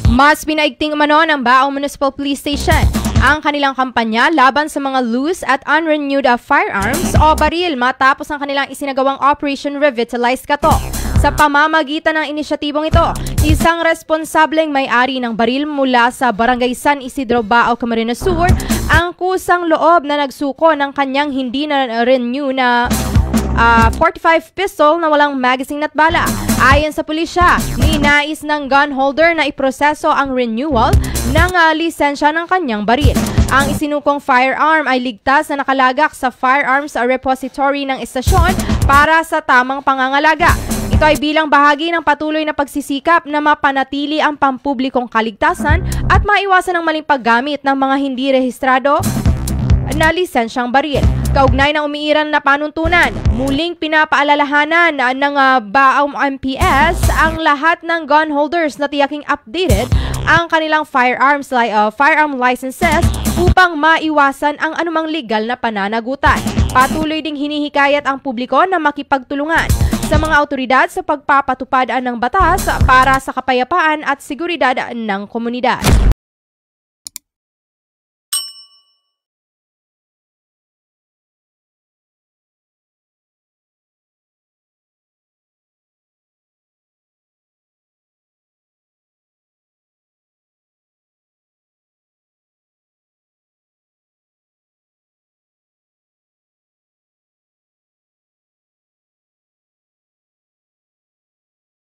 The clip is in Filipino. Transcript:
Mas pinaigting umano ng Baong Municipal Police Station ang kanilang kampanya laban sa mga loose at unrenewed firearms o baril matapos ang kanilang isinagawang Operation Revitalize Kato. Sa pamamagitan ng inisyatibong ito, isang responsableng may-ari ng baril mula sa Barangay San Isidro, Bao, Camarines Sur ang kusang loob na nagsuko ng kanyang hindi na renew na 45 pistol na walang magazine at bala. Ayon sa pulisya, ninais ng gun holder na iproseso ang renewal ng lisensya ng kanyang baril. Ang isinukong firearm ay ligtas na nakalagak sa firearms repository ng estasyon para sa tamang pangangalaga. Ito ay bilang bahagi ng patuloy na pagsisikap na mapanatili ang pampublikong kaligtasan at maiwasan ang maling paggamit ng mga hindi rehistrado na lisensyang baril. Kaugnay ng umiiral na panuntunan, muling pinapaalalahanan ng Baong MPS ang lahat ng gun holders na tiyaking updated ang kanilang firearm licenses upang maiwasan ang anumang legal na pananagutan. Patuloy ding hinihikayat ang publiko na makipagtulungan sa mga autoridad sa pagpapatupad ng batas para sa kapayapaan at seguridad ng komunidad.